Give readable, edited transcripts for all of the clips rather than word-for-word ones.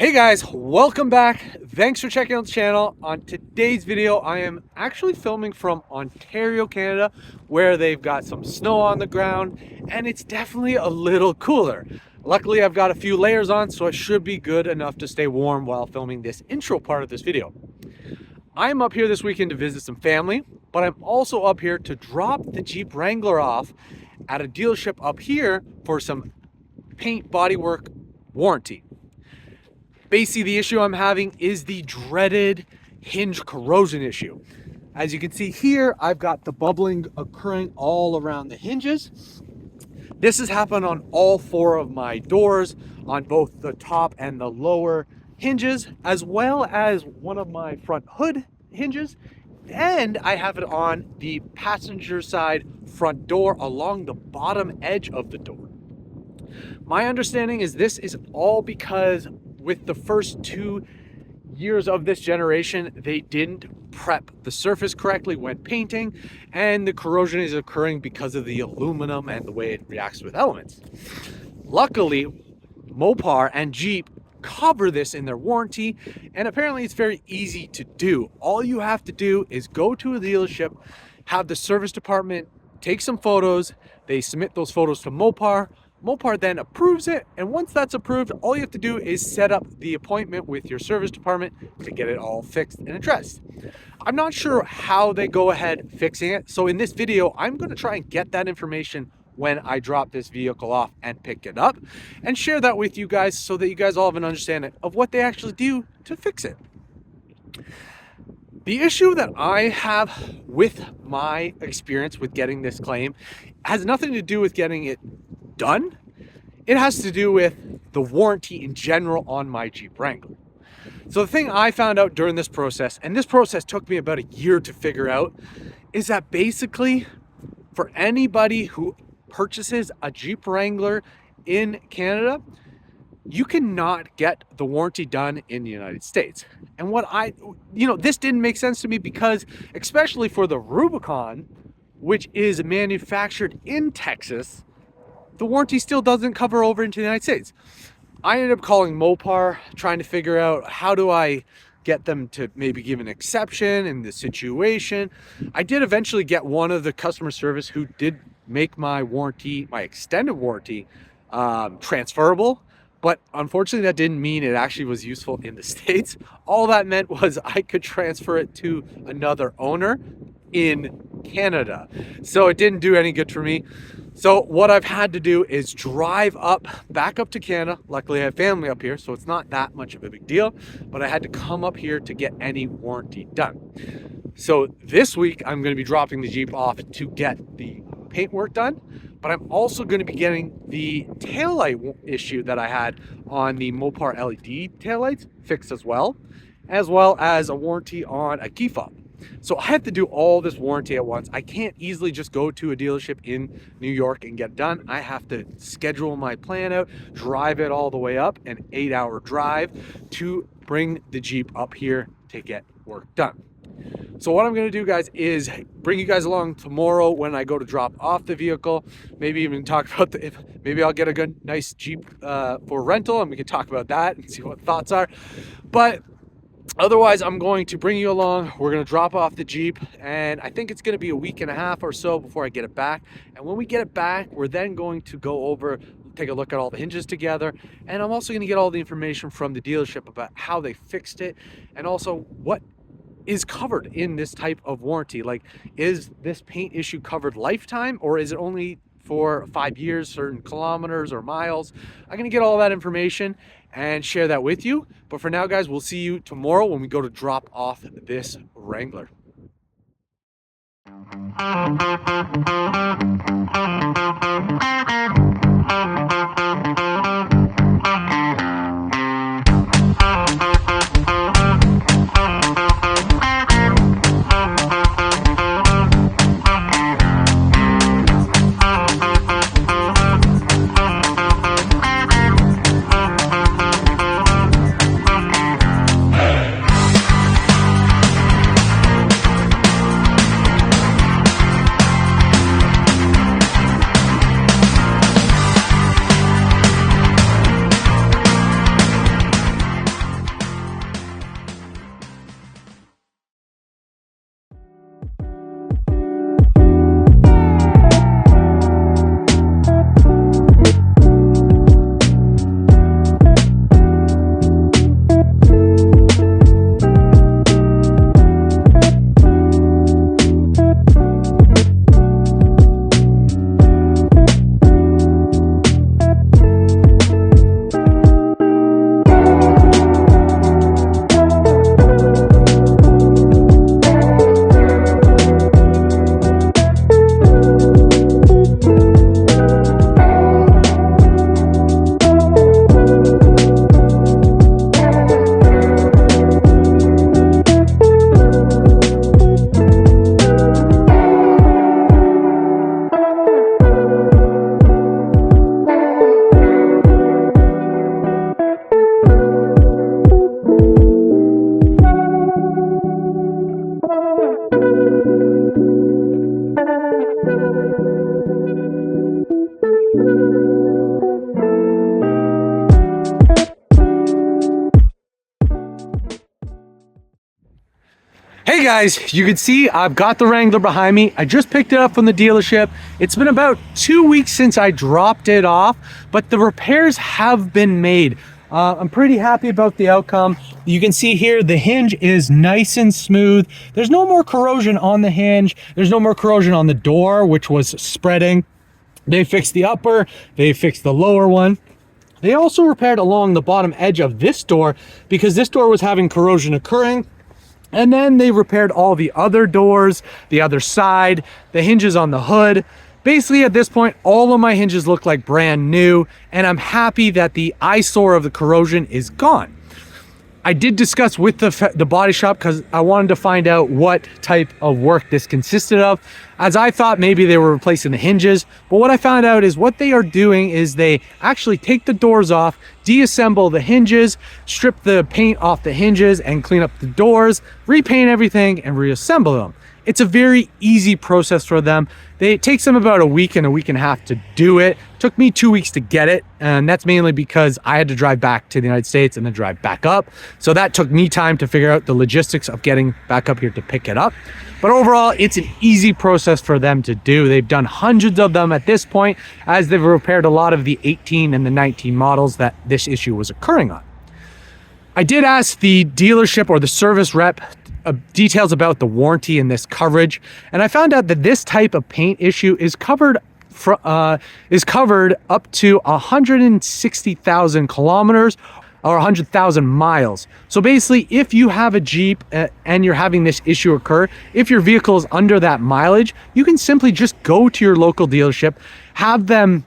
Hey guys, welcome back. Thanks for checking out the channel. On today's video, I am actually filming from Ontario, Canada, where they've got some snow on the ground and it's definitely a little cooler. Luckily, I've got a few layers on, so I should be good enough to stay warm while filming this intro part of this video. I'm up here this weekend to visit some family, but I'm also up here to drop the Jeep Wrangler off at a dealership up here for some paint bodywork warranty. Basically, the issue I'm having is the dreaded hinge corrosion issue. As you can see here, I've got the bubbling occurring all around the hinges. This has happened on all four of my doors, on both the top and the lower hinges, as well as one of my front hood hinges. And I have it on the passenger side front door along the bottom edge of the door. My understanding is this is all because with the first 2 years of this generation, they didn't prep the surface correctly when painting, and the corrosion is occurring because of the aluminum and the way it reacts with elements. Luckily, Mopar and Jeep cover this in their warranty, and apparently it's very easy to do. All you have to do is go to a dealership, have the service department take some photos, they submit those photos to Mopar. Mopar then approves it, and once that's approved, all you have to do is set up the appointment with your service department to get it all fixed and addressed. I'm not sure how they go ahead fixing it, so in this video, I'm going to try and get that information when I drop this vehicle off and pick it up, and share that with you guys so that you guys all have an understanding of what they actually do to fix it. The issue that I have with my experience with getting this claim has nothing to do with getting it done. It has to do with the warranty in general on my Jeep Wrangler. So the thing I found out during this process, and this process took me about a year to figure out, is that basically for anybody who purchases a Jeep Wrangler in Canada, you cannot get the warranty done in the United States. And this didn't make sense to me because, especially for the Rubicon, which is manufactured in Texas, the warranty still doesn't cover over into the United States. I ended up calling Mopar, trying to figure out how do I get them to maybe give an exception in the situation. I did eventually get one of the customer service who did make my warranty, my extended warranty, transferable. But unfortunately, that didn't mean it actually was useful in the States. All that meant was I could transfer it to another owner in Canada. So it didn't do any good for me. So what I've had to do is drive back up to Canada. Luckily, I have family up here, so it's not that much of a big deal. But I had to come up here to get any warranty done. So this week, I'm going to be dropping the Jeep off to get the paint work done. But I'm also going to be getting the taillight issue that I had on the Mopar LED taillights fixed as well as a warranty on a key fob. So I have to do all this warranty at once. I can't easily just go to a dealership in New York and get it done. I have to schedule my plan out, drive it all the way up, an 8-hour drive to bring the Jeep up here to get work done. So what I'm going to do, guys, is bring you guys along tomorrow when I go to drop off the vehicle. Maybe even talk about maybe I'll get a good, nice Jeep for rental, and we can talk about that and see what thoughts are. But otherwise, I'm going to bring you along. We're going to drop off the Jeep, and I think it's going to be a week and a half or so before I get it back. And when we get it back, we're then going to go over, take a look at all the hinges together, and I'm also going to get all the information from the dealership about how they fixed it, and also what is covered in this type of warranty. Like, is this paint issue covered lifetime, or is it only for 5 years, certain kilometers or miles? I'm going to get all that information and share that with you. But for now, guys, we'll see you tomorrow when we go to drop off this Wrangler. Hey guys, you can see I've got the Wrangler behind me. I just picked it up from the dealership. It's been about 2 weeks since I dropped it off, but the repairs have been made. I'm pretty happy about the outcome. You can see here the hinge is nice and smooth. There's no more corrosion on the hinge. There's no more corrosion on the door, which was spreading. They fixed the upper, they fixed the lower one. They also repaired along the bottom edge of this door because this door was having corrosion occurring. And then they repaired all the other doors, the other side, the hinges on the hood. Basically, at this point, all of my hinges look like brand new, and I'm happy that the eyesore of the corrosion is gone. I did discuss with the body shop because I wanted to find out what type of work this consisted of, as I thought maybe they were replacing the hinges. But what I found out is what they are doing is they actually take the doors off, deassemble the hinges, strip the paint off the hinges and clean up the doors, repaint everything and reassemble them. It's a very easy process for them. It takes them about a week and a half to do it. Took me 2 weeks to get it, and that's mainly because I had to drive back to the United States and then drive back up. So that took me time to figure out the logistics of getting back up here to pick it up. But overall, it's an easy process for them to do. They've done hundreds of them at this point, as they've repaired a lot of the 18 and the 19 models that this issue was occurring on. I did ask the dealership or the service rep details about the warranty and this coverage, and I found out that this type of paint issue is covered up to 160,000 kilometers or 100,000 miles. So basically, if you have a Jeep and you're having this issue occur, if your vehicle is under that mileage, you can simply just go to your local dealership, have them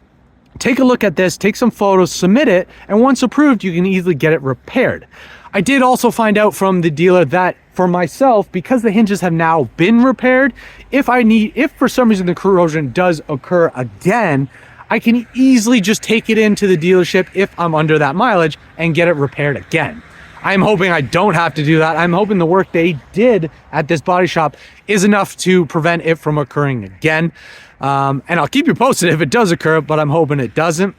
take a look at this, take some photos, submit it, and once approved, you can easily get it repaired. I did also find out from the dealer that for myself, because the hinges have now been repaired, if for some reason the corrosion does occur again, I can easily just take it into the dealership if I'm under that mileage and get it repaired again. I'm hoping I don't have to do that. I'm hoping the work they did at this body shop is enough to prevent it from occurring again. And I'll keep you posted if it does occur, but I'm hoping it doesn't.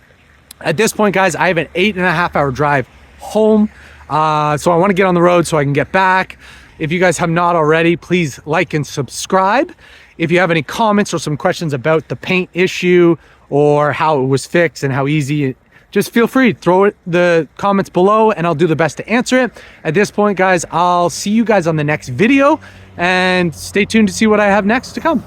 At this point, guys, I have an 8.5-hour drive home. So I want to get on the road so I can get back. If you guys have not already, please like and subscribe. If you have any comments or some questions about the paint issue or how it was fixed and how easy, just feel free to throw the comments below and I'll do the best to answer it. At this point, guys, I'll see you guys on the next video and stay tuned to see what I have next to come.